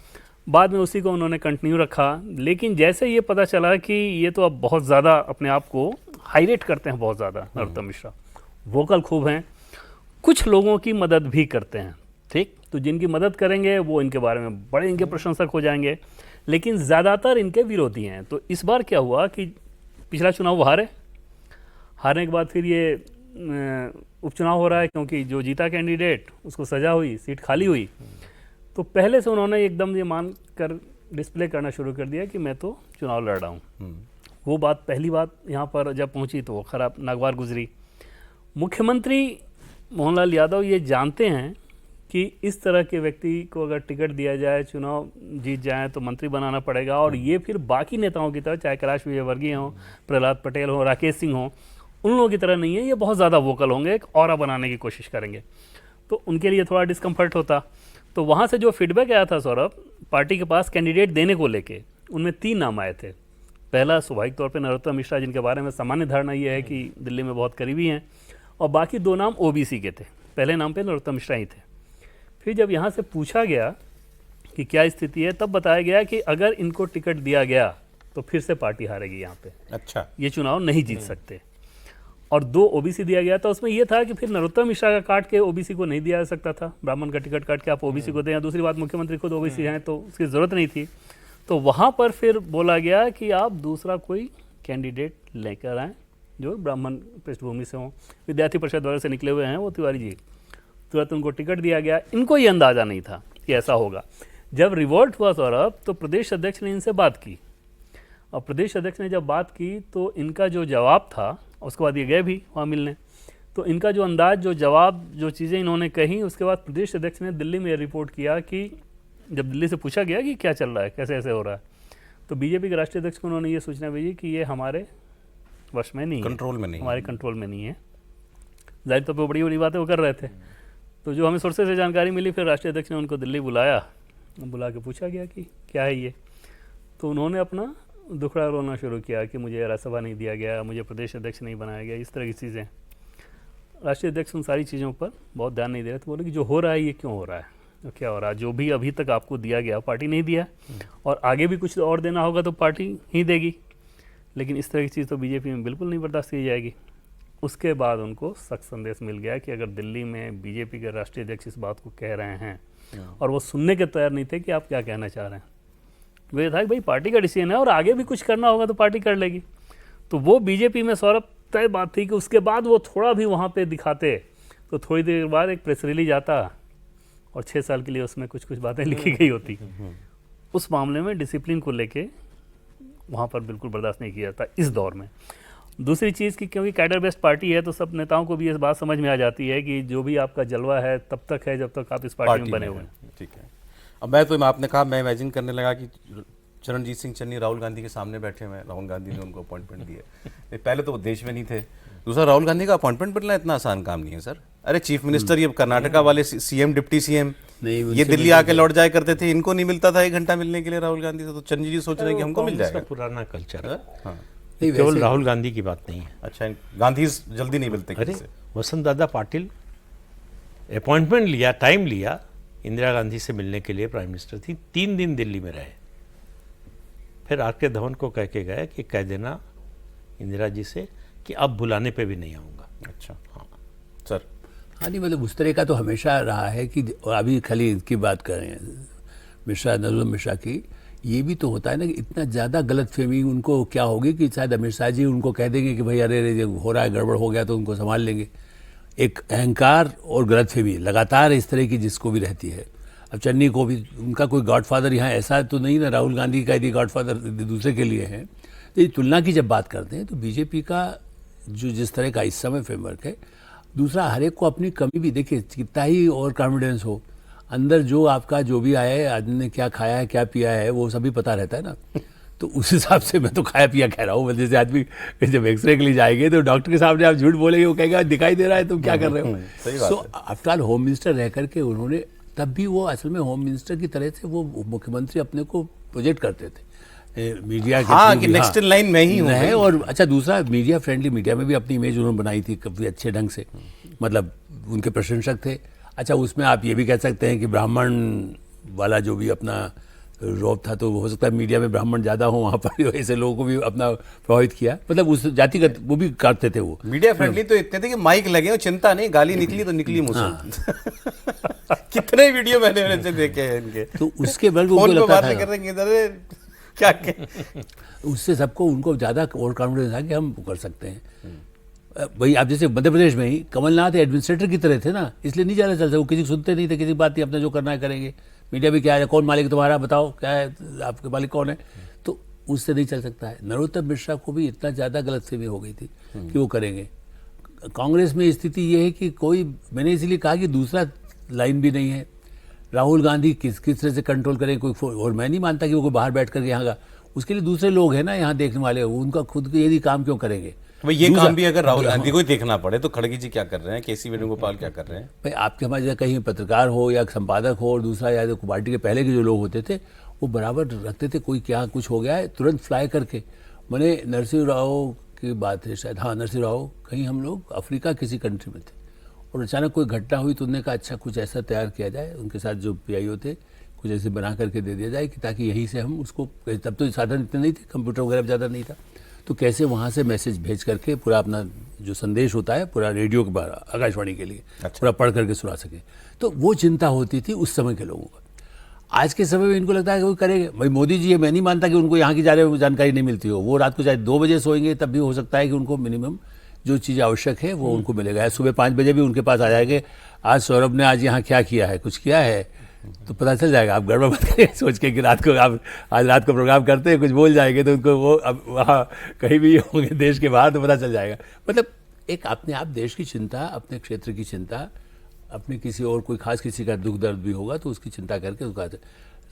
S5: बाद में उसी को उन्होंने कंटिन्यू रखा, लेकिन जैसे ये पता चला कि ये तो अब बहुत ज़्यादा अपने आप को हाईलाइट करते हैं, बहुत ज़्यादा नरोत्तम मिश्रा वोकल खूब हैं, कुछ लोगों की मदद भी करते हैं, ठीक, तो जिनकी मदद करेंगे वो इनके बारे में बड़े इनके प्रशंसक हो जाएंगे, लेकिन ज़्यादातर इनके विरोधी हैं। तो इस बार क्या हुआ कि पिछला चुनाव वो हारने के बाद फिर ये उपचुनाव हो रहा है, क्योंकि जो जीता कैंडिडेट उसको सजा हुई, सीट खाली हुई, तो पहले से उन्होंने एकदम ये मान कर डिस्प्ले करना शुरू कर दिया कि मैं तो चुनाव लड़ रहा हूँ। वो बात पहली बात यहाँ पर जब पहुँची तो वो खराब नागवार गुजरी। मुख्यमंत्री मोहनलाल यादव ये जानते हैं कि इस तरह के व्यक्ति को अगर टिकट दिया जाए, चुनाव जीत जाए तो मंत्री बनाना पड़ेगा, और ये फिर बाकी नेताओं की तरह, चाहे कैलाश विजयवर्गीय हों, प्रहलाद पटेल हों, राकेश सिंह हों, उन लोगों की तरह नहीं है, ये बहुत ज़्यादा वोकल होंगे, एक ऑरा बनाने की कोशिश करेंगे, तो उनके लिए थोड़ा डिस्कम्फर्ट होता। तो वहाँ से जो फीडबैक आया था सौरभ पार्टी के पास कैंडिडेट देने को लेके, उनमें 3 नाम आए थे। पहला स्वाभाविक तौर पर नरोत्तम मिश्रा, जिनके बारे में सामान्य धारणा ये है कि दिल्ली में बहुत करीबी हैं, और बाकी 2 नाम ओबीसी के थे। पहले नाम पे नरोत्तम मिश्रा ही थे। फिर जब यहाँ से पूछा गया कि क्या स्थिति है, तब बताया गया कि अगर इनको टिकट दिया गया तो फिर से पार्टी हारेगी यहाँ पे,
S2: अच्छा,
S5: ये चुनाव नहीं जीत सकते। और 2 ओबीसी दिया गया था, उसमें यह था कि फिर नरोत्तम मिश्रा का काट के ओबीसी को नहीं दिया जा सकता था, ब्राह्मण का टिकट काट के आप ओबीसी को दें, या दूसरी बात मुख्यमंत्री खुद ओबीसी हैं तो उसकी ज़रूरत नहीं थी। तो वहाँ पर फिर बोला गया कि आप दूसरा कोई कैंडिडेट लेकर आएँ जो ब्राह्मण पृष्ठभूमि से हों, विद्यार्थी परिषद द्वारा से निकले हुए हैं वो तिवारी जी, तुरंत उनको टिकट दिया गया। इनको ये अंदाज़ा नहीं था कि ऐसा होगा। जब रिवोल्ट हुआ सौरभ, तो प्रदेश अध्यक्ष ने इनसे बात की, और प्रदेश अध्यक्ष ने जब बात की तो इनका जो जवाब था, उसके बाद ये गए भी वहाँ मिलने, तो इनका जो अंदाज, जो जवाब, जो चीज़ें इन्होंने कही, उसके बाद प्रदेश अध्यक्ष ने दिल्ली में रिपोर्ट किया कि जब दिल्ली से पूछा गया कि क्या चल रहा है, कैसे ऐसे हो रहा है, तो बीजेपी के राष्ट्रीय अध्यक्ष को उन्होंने ये सूचना भेजी कि ये हमारे वश में नहीं है,
S2: कंट्रोल में नहीं,
S5: हमारे कंट्रोल में नहीं है। जाहिर तौर पर बड़ी बड़ी बातें वो कर रहे थे। तो जो हमें सोर्सेज से जानकारी मिली, फिर राष्ट्रीय अध्यक्ष ने उनको दिल्ली बुलाया, बुला के पूछा गया कि क्या है ये, तो उन्होंने अपना दुखड़ा रोना शुरू किया कि मुझे राज्यसभा नहीं दिया गया, मुझे प्रदेश अध्यक्ष नहीं बनाया गया, इस तरह की चीज़ें। राष्ट्रीय अध्यक्ष उन सारी चीज़ों पर बहुत ध्यान नहीं दे रहे थे। बोले कि जो हो रहा है ये क्यों हो रहा है, तो क्या हो रहा है, जो भी अभी तक आपको दिया गया पार्टी नहीं दिया, और आगे भी कुछ और देना होगा तो पार्टी ही देगी, लेकिन इस तरह की चीज़ तो बीजेपी में बिल्कुल नहीं बर्दाश्त की जाएगी। उसके बाद उनको सख्त संदेश मिल गया कि अगर दिल्ली में बीजेपी के राष्ट्रीय अध्यक्ष इस बात को कह रहे हैं और वो सुनने के तैयार नहीं थे कि आप क्या कहना चाह रहे हैं, वो ये था कि भाई पार्टी का डिसीजन है और आगे भी कुछ करना होगा तो पार्टी कर लेगी। तो वो बीजेपी में सौरभ तय बात थी कि उसके बाद वो थोड़ा भी वहाँ पे दिखाते तो थोड़ी देर बाद एक प्रेस रिलीज आता और 6 साल के लिए उसमें कुछ कुछ बातें लिखी गई होती। उस मामले में डिसिप्लिन को लेके वहाँ पर बिल्कुल बर्दाश्त नहीं किया जाता इस दौर में। दूसरी चीज़ कि क्योंकि कैडर बेस्ड पार्टी है तो सब नेताओं को भी इस बात समझ में आ जाती है कि जो भी आपका जलवा है तब तक है जब तक आप इस पार्टी में बने हुए हैं।
S2: ठीक है। अब मैं तो आपने कहा, मैं इमेजिन करने लगा कि चरणजीत सिंह चन्नी राहुल गांधी के सामने बैठे हुए हैं, राहुल गांधी ने उनको अपॉइंटमेंट दिए। नहीं, पहले तो वो देश में नहीं थे। दूसरा, राहुल गांधी का अपॉइंटमेंट मिलना इतना आसान काम नहीं है सर। अरे चीफ मिनिस्टर, ये कर्नाटका वाले सीएम, डिप्टी सीएम, ये दिल्ली आके लौट जाया करते थे, इनको नहीं मिलता था 1 घंटा मिलने के लिए राहुल गांधी से। तो चन्नी जी सोच रहे हैं कि हमको मिल जाएगा।
S3: पुराना कल्चर है,
S2: हाँ।
S3: केवल राहुल गांधी की बात नहीं है।
S2: अच्छा, गांधी जल्दी नहीं मिलते
S3: अरे
S2: किसी से।
S3: वसंत दादा पाटिल अपॉइंटमेंट लिया, टाइम लिया इंदिरा गांधी से मिलने के लिए, प्राइम मिनिस्टर थी, 3 दिन दिल्ली में रहे। फिर आर.के. धवन को कह के गए कि कह देना इंदिरा जी से कि अब बुलाने पे भी नहीं आऊँगा।
S2: अच्छा, हाँ सर।
S4: हाँ नहीं, मतलब उस तरह का तो हमेशा रहा है कि अभी खाली की बात कर रहे हैं मिश्रा, नरोत्तम मिश्रा की, ये भी तो होता है ना कि इतना ज़्यादा गलतफहमी उनको क्या होगी कि शायद अमित शाह जी उनको कह देंगे कि भाई अरे अरे हो रहा है, गड़बड़ हो गया तो उनको संभाल लेंगे। एक अहंकार और गलतफहमी लगातार इस तरह की जिसको भी रहती है। अब चन्नी को भी, उनका कोई गॉडफादर यहाँ ऐसा तो नहीं ना, राहुल गांधी का यदि गॉडफादर दूसरे के लिए है। तो ये तुलना की जब बात करते हैं तो बीजेपी का जो जिस तरह का इस समय फ्रेमवर्क है, दूसरा हर एक को अपनी कमी भी, देखिए कितना ही ओवर कॉन्फिडेंस हो, अंदर जो आपका जो भी आया है, आदमी ने क्या खाया है क्या पिया है वो सभी पता रहता है ना। तो उस हिसाब से मैं तो खाया पिया कह रहा हूँ। जैसे आदमी जब एक्सरे के लिए जाएंगे तो डॉक्टर के सामने आप झूठ बोलेंगे, वो कहेगा दिखाई दे रहा है तुम क्या कर रहे हो। So after all home minister रह करके उन्होंने, तब भी वो असल में होम मिनिस्टर की तरह से वो मुख्यमंत्री अपने को प्रोजेक्ट करते थे मीडिया के,
S2: हाँ, कि नेक्स्ट इन लाइन में ही हूँ।
S4: और अच्छा दूसरा, मीडिया फ्रेंडली, मीडिया में भी अपनी इमेज उन्होंने बनाई थी काफ़ी अच्छे ढंग से, मतलब उनके प्रशंसक थे। अच्छा, उसमें आप ये भी कह सकते हैं कि ब्राह्मण वाला जो भी अपना रौब था, तो हो सकता है मीडिया में ब्राह्मण ज़्यादा हो, वहाँ पर ऐसे लोगों को भी अपना प्रभावित किया, मतलब उस जातिगत वो भी काटते थे। वो
S2: मीडिया फ्रेंडली तो इतने थे कि माइक लगे और चिंता नहीं, गाली निकली तो निकली मुझसे। हाँ। कितने वीडियो मैंने देखे हैं इनके।
S4: तो उसके बल
S2: फोन पे बात कर रहे हैं, क्या
S4: उससे सबको उनको ज़्यादा ओवर कॉन्फिडेंस था कि हम कर सकते हैं। भाई आप जैसे मध्य प्रदेश में ही कमलनाथ एडमिनिस्ट्रेटर की तरह थे ना, इसलिए नहीं ज़्यादा चल सकते, वो किसी को सुनते नहीं थे, किसी बात नहीं, अपना जो करना है करेंगे। मीडिया भी क्या है, कौन मालिक तुम्हारा, बताओ क्या है, आपके मालिक कौन है, तो उससे नहीं चल सकता है। नरोत्तम मिश्रा को भी इतना ज़्यादा गलतफहमी हो गई थी कि वो करेंगे। कांग्रेस में स्थिति ये है कि कोई, मैंने इसलिए कहा कि दूसरा लाइन भी नहीं है। राहुल गांधी किस तरह से कंट्रोल करें कोई, और मैं नहीं मानता कि वो कोई बाहर बैठ करके यहाँ का, उसके लिए दूसरे लोग हैं ना यहाँ देखने वाले, उनका खुद के यदि काम क्यों करेंगे।
S2: भाई ये काम भी अगर राहुल गांधी को ही देखना पड़े तो खड़गे जी क्या कर रहे हैं, केसी वेणुगोपाल क्या कर रहे हैं।
S4: भाई आपके हमारे कहीं पत्रकार हो या संपादक हो, और दूसरा या तो पार्टी के पहले के जो लोग होते थे वो बराबर रखते थे, कोई क्या कुछ हो गया है तुरंत फ्लाई करके। मैंने नरसिंह राव की बात है शायद, हाँ नरसिंह राव, कहीं हम लोग अफ्रीका किसी कंट्री में थे और अचानक कोई घटना हुई तो उन्होंने कहा अच्छा कुछ ऐसा तैयार किया जाए, उनके साथ जो PIO थे कुछ ऐसे बना करके दे दिया जाए कि ताकि यहीं से हम उसको, तब तो साधन इतने नहीं थे, कंप्यूटर वगैरह ज़्यादा नहीं था, तो कैसे वहाँ से मैसेज भेज करके पूरा अपना जो संदेश होता है पूरा रेडियो के बाहर आकाशवाणी के लिए पूरा पढ़ करके सुना सके। तो वो चिंता होती थी उस समय के लोगों को। आज के समय में इनको लगता है कि वो करेंगे। भाई मोदी जी है, मैं नहीं मानता कि उनको यहाँ की जानकारी नहीं मिलती हो, वो रात को चाहे 2 बजे सोएंगे तब भी हो सकता है कि उनको मिनिमम जो चीज़ आवश्यक है वो उनको मिलेगा। सुबह 5 बजे भी उनके पास आ जाएंगे, आज सौरभ ने आज यहाँ क्या किया है, कुछ किया है तो पता चल जाएगा। आप गड़बड़ मत करिए सोच के कि रात को आप आज रात को प्रोग्राम करते हैं कुछ बोल जाएंगे तो उनको वो अब वहाँ कहीं भी होंगे देश के बाहर तो पता चल जाएगा। मतलब एक अपने आप देश की चिंता, अपने क्षेत्र की चिंता, अपने किसी और कोई खास किसी का दुख दर्द भी होगा तो उसकी चिंता करके उसका।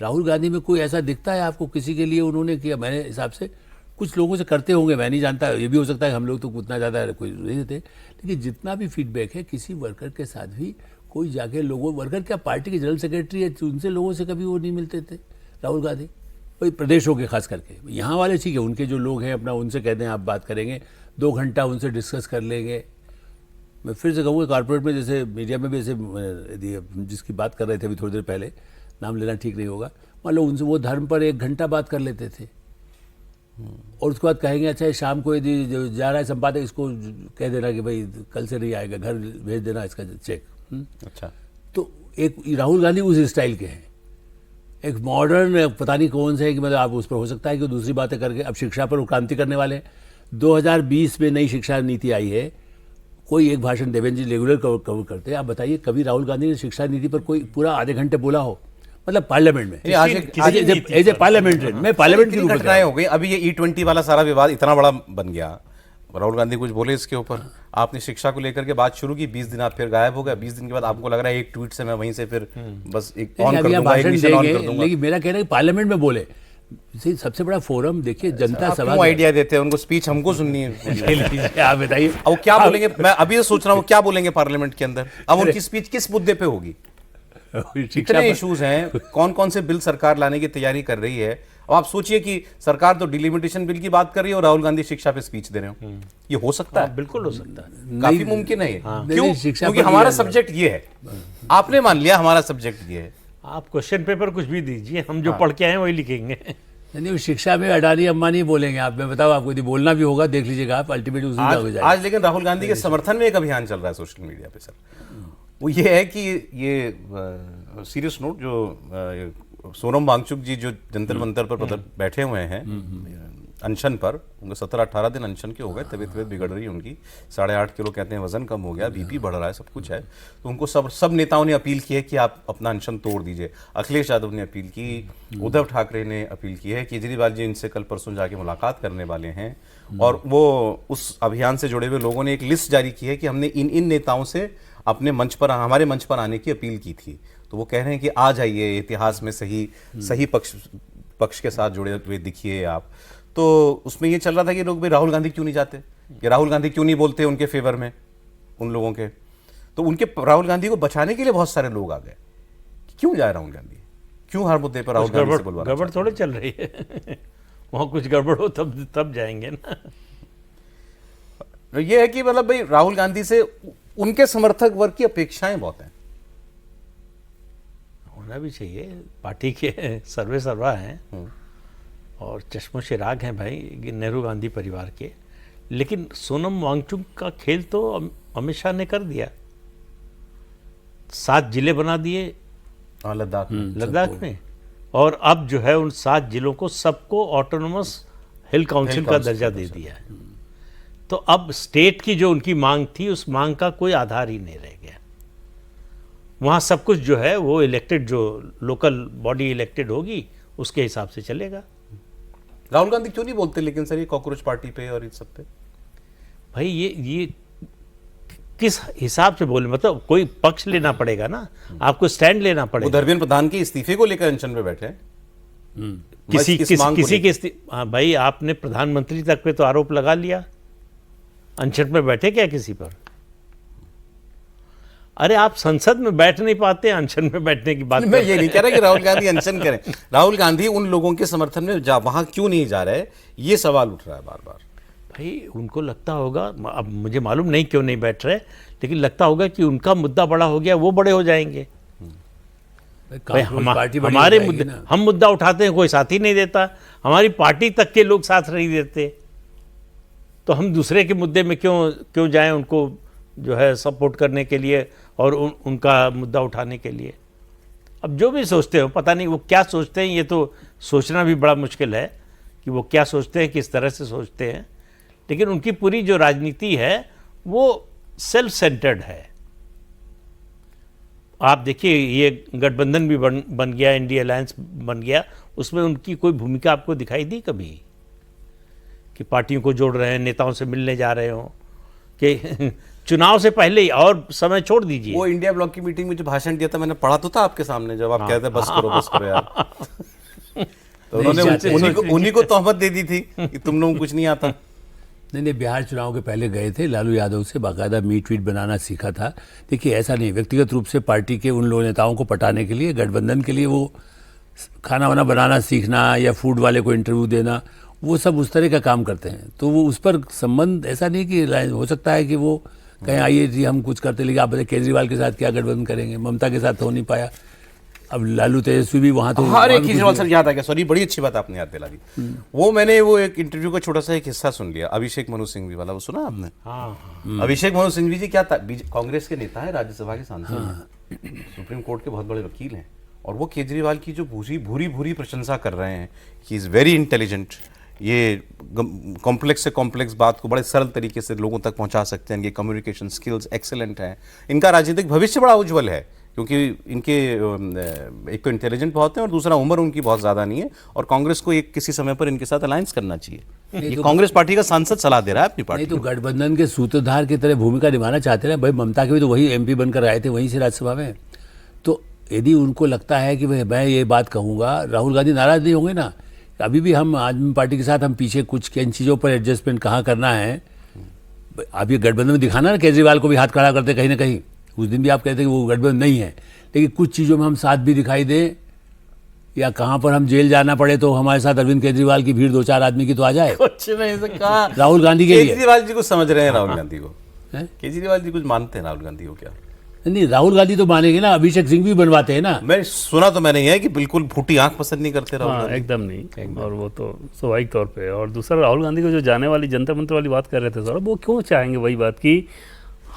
S4: राहुल गांधी में कोई ऐसा दिखता है आपको किसी के लिए उन्होंने किया? मेरे हिसाब से कुछ लोगों से करते होंगे, मैं नहीं जानता, ये भी हो सकता है हम लोग तो उतना ज़्यादा कोई नहीं देते, लेकिन जितना भी फीडबैक है किसी वर्कर के साथ भी कोई जाके लोगों, वर्कर क्या पार्टी के जनरल सेक्रेटरी है, उनसे लोगों से कभी वो नहीं मिलते थे राहुल गांधी, कोई प्रदेशों के खास करके। यहाँ वाले ठीक है, उनके जो लोग हैं अपना उनसे कहते हैं आप बात करेंगे, 2 घंटा उनसे डिस्कस कर लेंगे। मैं फिर से कहूँगा कॉर्पोरेट में जैसे मीडिया में भी ऐसे जिसकी बात कर रहे थे अभी थोड़ी देर पहले, नाम लेना ठीक नहीं होगा, मान लो उनसे वो धर्म पर 1 घंटा बात कर लेते थे और उसके बाद कहेंगे अच्छा शाम को यदि जा रहा है संपादक इसको कह देना कि भाई कल से नहीं आएगा, घर भेज देना इसका चेक।
S2: अच्छा,
S4: तो एक राहुल गांधी उस स्टाइल के हैं, एक मॉडर्न पता नहीं कौन से है कि मतलब आप उस पर हो सकता है कि दूसरी बातें करके अब शिक्षा पर क्रांति करने वाले हैं। 2020 में नई शिक्षा नीति आई है, कोई एक भाषण देवेंद्र जी रेगुलर कवर करते हैं। आप बताइए कभी राहुल गांधी ने शिक्षा नीति पर कोई पूरा आधे घंटे बोला हो, मतलब पार्लियामेंट में एज ए पार्लियामेंट्रियन, मैं पार्लियामेंट की
S2: घटनाएं हो गई। अभी ये E20 वाला सारा विवाद इतना बड़ा बन गया, राहुल गांधी कुछ बोले इसके ऊपर, आपने शिक्षा को लेकर के बात शुरू की, 20 दिन आप फिर गायब हो गए। 20 दिन के बाद आपको लग रहा है एक ट्वीट से मैं वहीं से फिर बस एक ऑन कर दूंगा, एक मिशन ऑन कर दूंगा।
S4: लेकिन मेरा कहना है कि पार्लियामेंट में बोले, इसी सबसे बड़ा फोरम देखिए जनता
S2: आप
S4: सभा
S2: क्यों
S4: का-
S2: आइडिया देते हैं उनको, स्पीच हमको सुननी है।
S4: ले लीजिए, आप बताइए।
S2: अब वो क्या बोलेंगे, मैं अभी तो सोच रहा हूँ क्या बोलेंगे पार्लियामेंट के अंदर। अब उनकी स्पीच किस मुद्दे पे होगी?
S4: शिक्षा
S2: इतने
S4: पर-
S2: इश्यूज हैं, कौन कौन से बिल सरकार लाने की तैयारी कर रही है। अब आप सोचिए कि सरकार तो डिलिमिटेशन बिल की बात कर रही है और राहुल गांधी शिक्षा पे स्पीच दे रहे हो, ये हो सकता है?
S3: बिल्कुल हो सकता है।
S2: काफी मुमकिन है ये। क्यों?
S4: नहीं, शिक्षा
S2: क्योंकि
S4: पर
S2: हमारा
S4: भी
S2: सब्जेक्ट ये है, आपने मान लिया हमारा सब्जेक्ट ये है।
S3: आप क्वेश्चन पेपर कुछ भी दीजिए, हम जो पढ़ के आए हैं वही लिखेंगे।
S4: नहीं वो शिक्षा में अडानी अम्बानी बोलेंगे आप, मैं बताओ आपको, यदि बोलना भी होगा देख लीजिएगा आप, अल्टीमेट उसी हो जाएगा।
S2: आज लेकिन राहुल गांधी के समर्थन में एक अभियान चल रहा है सोशल मीडिया पे सर। वो ये है कि ये सीरियस नोट, जो सोनम वांगचुक जी जो जंतर मंतर पर बैठे हुए हैं अनशन पर, उनके 17-18 दिन अनशन के हो गए, तबीयत बिगड़ रही है उनकी, 8.5 किलो कहते हैं वजन कम हो गया, बीपी बढ़ रहा है, सब कुछ है। तो उनको सब नेताओं ने अपील की है कि आप अपना अनशन तोड़ दीजिए। अखिलेश यादव ने अपील की, उद्धव ठाकरे ने अपील की है, केजरीवाल जी इनसे कल परसों जाके मुलाकात करने वाले हैं, और वो उस अभियान से जुड़े हुए लोगों ने एक लिस्ट जारी की है कि हमने इन नेताओं से अपने मंच पर, हमारे मंच पर आने की अपील की थी। तो वो कह रहे हैं कि आ जाइए, इतिहास में सही पक्ष के साथ जुड़े हुए दिखिए आप। तो उसमें ये चल रहा था कि लोग भाई राहुल गांधी क्यों नहीं जाते, कि राहुल गांधी क्यों नहीं बोलते उनके फेवर में, उन लोगों के। तो उनके राहुल गांधी को बचाने के लिए बहुत सारे लोग आ गए, क्यों जाए राहुल गांधी, क्यों हर मुद्दे पर राहुल गांधी से बुलवा
S3: गड़बड़ थोड़े चल रही है। वहाँ कुछ गड़बड़ हो तब जाएंगे ना।
S2: ये है कि मतलब भाई राहुल गांधी से उनके समर्थक वर्ग की अपेक्षाएं बहुत हैं।
S3: होना भी चाहिए, पार्टी के सर्वे सर्वा हैं और चश्मो चिराग हैं भाई नेहरू गांधी परिवार के। लेकिन सोनम वांगचुक का खेल तो अमित शाह ने कर दिया, 7 जिले बना दिए
S2: हाँ,
S3: लद्दाख में, और अब जो है उन 7 जिलों को सबको ऑटोनोमस हिल काउंसिल का दर्जा दे दिया है। तो अब स्टेट की जो उनकी मांग थी, उस मांग का कोई आधार ही नहीं रह गया। वहाँ सब कुछ जो है वो इलेक्टेड, जो लोकल बॉडी इलेक्टेड होगी उसके हिसाब से चलेगा।
S2: राहुल गांधी क्यों नहीं बोलते लेकिन सर ये कॉकरोच पार्टी पे और इन सब पे?
S3: भाई ये किस हिसाब से बोले, मतलब कोई पक्ष लेना पड़ेगा ना, आपको स्टैंड लेना
S2: वो
S3: पड़ेगा।
S2: धर्मेंद्र प्रधान के इस्तीफे को लेकर अनशन पे बैठे हैं।
S3: किसी के हाँ भाई, आपने प्रधानमंत्री तक पे तो आरोप लगा लिया, अनशन में बैठे क्या किसी पर? अरे आप संसद में बैठ नहीं पाते, अनशन में बैठने की बात
S2: मैं ये नहीं कह रहा कि राहुल गांधी अनशन करें, राहुल गांधी उन लोगों के समर्थन में वहां क्यों नहीं जा रहे, ये सवाल उठ रहा है बार बार।
S3: भाई उनको लगता होगा, अब मुझे मालूम नहीं क्यों नहीं बैठ रहे, लेकिन लगता होगा कि उनका मुद्दा बड़ा हो गया, वो बड़े हो जाएंगे। भाई हमारे मुद्दे, हम मुद्दा उठाते हैं कोई साथ ही नहीं देता, हमारी पार्टी तक के लोग साथ नहीं देते, तो हम दूसरे के मुद्दे में क्यों जाएं उनको जो है सपोर्ट करने के लिए और उनका मुद्दा उठाने के लिए। अब जो भी सोचते हो, पता नहीं वो क्या सोचते हैं, ये तो सोचना भी बड़ा मुश्किल है कि वो क्या सोचते हैं, किस तरह से सोचते हैं। लेकिन उनकी पूरी जो राजनीति है वो सेल्फ सेंटर्ड है। आप देखिए ये गठबंधन भी बन गया, इंडिया अलायंस बन गया, उसमें उनकी कोई भूमिका आपको दिखाई दी कभी कि पार्टियों को जोड़ रहे हैं, नेताओं से मिलने जा रहे हो, कि चुनाव से पहले ही, और समय छोड़ दीजिए।
S2: वो इंडिया ब्लॉक की मीटिंग में जो भाषण दिया था, मैंने पढ़ा तो था आपके सामने, जब आप कहते बस करो यार। तो उन्होंने उन्हीं को तोहमत दे दी थी कि तुम लोगों को कुछ नहीं आता।
S4: नहीं, बिहार चुनाव के पहले गए थे, लालू यादव से बाकायदा मीट वीट बनाना सीखा था। देखिए ऐसा नहीं, व्यक्तिगत रूप से पार्टी के उन लोग नेताओं को पटाने के लिए, गठबंधन के लिए वो खाना वाना बनाना सीखना या फूड वाले को इंटरव्यू देना, वो सब उस तरह का काम करते हैं। तो वो उस पर संबंध ऐसा नहीं कि हो सकता है कि वो कहें आइए जी हम कुछ करते, लेकिन आप बताइए केजरीवाल के साथ क्या गठबंधन करेंगे, ममता के साथ हो नहीं पाया, अब लालू तेजस्वी भी वहां तो।
S2: अरे केजरीवाल सर याद आ गया, सॉरी, बड़ी अच्छी बात आपने याद दिला दी। वो मैंने वो एक इंटरव्यू का छोटा सा एक हिस्सा सुन लिया, अभिषेक मनु सिंघवी वाला, वो सुना आपने?
S3: हाँ।
S2: अभिषेक मनु सिंघवी जी क्या था, कांग्रेस के नेता है, राज्यसभा के सांसद हैं, सुप्रीम कोर्ट के बहुत बड़े वकील हैं, और वो केजरीवाल की जो भूरी प्रशंसा कर रहे हैं कि इज वेरी इंटेलिजेंट, ये कॉम्प्लेक्स से कॉम्प्लेक्स बात को बड़े सरल तरीके से लोगों तक पहुंचा सकते हैं, इनके कम्युनिकेशन स्किल्स एक्सेलेंट हैं, इनका राजनीतिक भविष्य बड़ा उज्जवल है, क्योंकि इनके एक तो इंटेलिजेंट बहुत हैं और दूसरा उम्र उनकी बहुत ज़्यादा नहीं है, और कांग्रेस को एक किसी समय पर इनके साथ अलायंस करना चाहिए। ये कांग्रेस पार्टी का सांसद सलाह दे रहा है अपनी पार्टी।
S4: नहीं तो गठबंधन के सूत्रधार की तरह भूमिका निभाना चाहते हैं भाई, ममता के भी तो वही एमपी बनकर आए थे वहीं से राज्यसभा में। तो यदि उनको लगता है कि मैं ये बात कहूँगा, राहुल गांधी नाराज नहीं होंगे ना अभी भी हम आदमी पार्टी के साथ हम पीछे कुछ किन चीज़ों पर एडजस्टमेंट कहाँ करना है, आप ये गठबंधन में दिखाना ना, केजरीवाल को भी हाथ खड़ा करते कहीं ना कहीं। उस दिन भी आप कहते हैं कि वो गठबंधन नहीं है, लेकिन कुछ चीज़ों में हम साथ भी दिखाई दें, या कहाँ पर हम जेल जाना पड़े तो हमारे साथ अरविंद केजरीवाल की भीड़ 2-4 आदमी की तो आ जाए।
S2: कुछ नहीं से कहा
S4: राहुल गांधी के लिए
S2: केजरीवाल जी को समझ रहे हैं, राहुल गांधी को
S4: हैं?
S2: केजरीवाल जी कुछ मानते हैं राहुल गांधी को क्या?
S4: नहीं, राहुल गांधी तो मानेंगे ना, अभिषेक सिंह भी बनवाते हैं ना।
S2: मैं सुना तो मैंने है कि बिल्कुल फूटी आंख पसंद नहीं करते राहुल
S5: हाँ,
S2: गांधी।
S5: एकदम नहीं, और वो तो स्वाभाविक तौर पे। और दूसरा, राहुल गांधी को जो जाने वाली जंतर मंतर वाली बात कर रहे थे सौरभ, वो क्यों चाहेंगे वही बात कि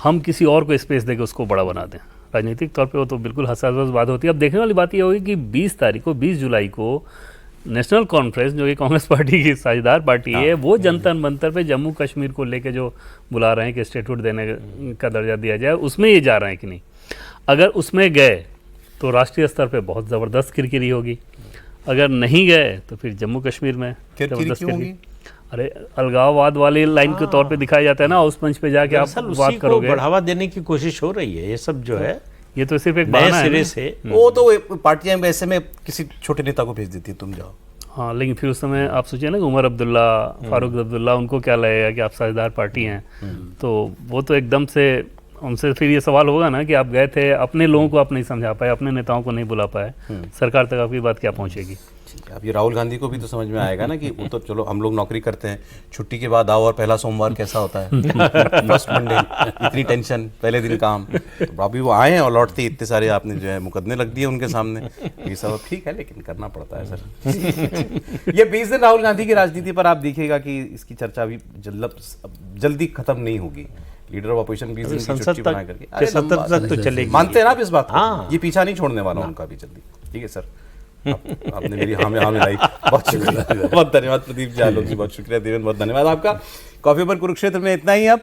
S5: हम किसी और को स्पेस देकर उसको बड़ा बना दें? राजनीतिक तौर पे वो तो बिल्कुल हसास बात होती है। अब देखने वाली बात ये होगी कि 20 जुलाई को नेशनल कॉन्फ्रेंस, जो कि कांग्रेस पार्टी की साझेदार पार्टी है, वो जंतर मंतर पे जम्मू कश्मीर को लेके जो बुला रहे हैं कि स्टेटहुड देने का दर्जा दिया जाए, उसमें ये जा रहे हैं कि नहीं। अगर उसमें गए तो राष्ट्रीय स्तर पे बहुत ज़बरदस्त किरकिरी होगी, अगर नहीं गए तो फिर जम्मू कश्मीर में ज़बरदस्त किरकिरी। अरे, अलगाववाद वाली लाइन के तौर पे दिखाया जाता है ना, उस मंच पे जाके आप बात करोगे,
S3: बढ़ावा देने की कोशिश हो रही है। ये सब जो है,
S5: ये तो सिर्फ एक
S3: नए
S5: बहाना है
S3: सिरे
S5: ना।
S3: से
S2: वो तो पार्टियां ऐसे में किसी छोटे नेता को भेज देती है, तुम जाओ।
S5: हाँ, लेकिन फिर उस समय आप सोचिए ना कि उमर अब्दुल्ला, फारूक अब्दुल्ला, उनको क्या लगेगा कि आप साझेदार पार्टी हैं, तो वो तो एकदम से उनसे फिर ये सवाल होगा ना कि आप गए थे, अपने लोगों को आप नहीं समझा पाए, अपने नेताओं को नहीं बुला पाए, सरकार तक आपकी बात क्या पहुंचेगी?
S2: ठीक है, अब ये राहुल गांधी को भी तो समझ में आएगा ना कि वो तो चलो हम लोग नौकरी करते हैं, छुट्टी के बाद आओ और पहला सोमवार कैसा होता है, फर्स्ट मंडे, इतनी टेंशन, पहले दिन काम। तो अभी वो आए हैं और लौटते इतने सारे आपने जो है मुकदमे रख दिए उनके सामने। ये सब ठीक है, लेकिन करना पड़ता है सर। ये 20 दिन राहुल गांधी की राजनीति पर आप देखिएगा कि इसकी चर्चा अभी जल्दी खत्म नहीं होगी। लीडर ऑफ अपोजिशन 20 दिन की
S3: संसद
S2: छुट्टी
S3: तक
S2: बना करके,
S3: के सत्र तक तो चलेगी।
S2: मानते हैं ना आप इस बात को?
S3: हाँ।
S2: ये पीछा नहीं छोड़ने वाला उनका भी जल्दी। ठीक है सर, आपने मेरी हाँ में लाई, बहुत शुक्रिया, बहुत धन्यवाद प्रदीप जी, आलोक जी बहुत शुक्रिया, देवेंद्र बहुत धन्यवाद आपका। कॉफी पर कुरुक्षेत्र में इतना ही अब।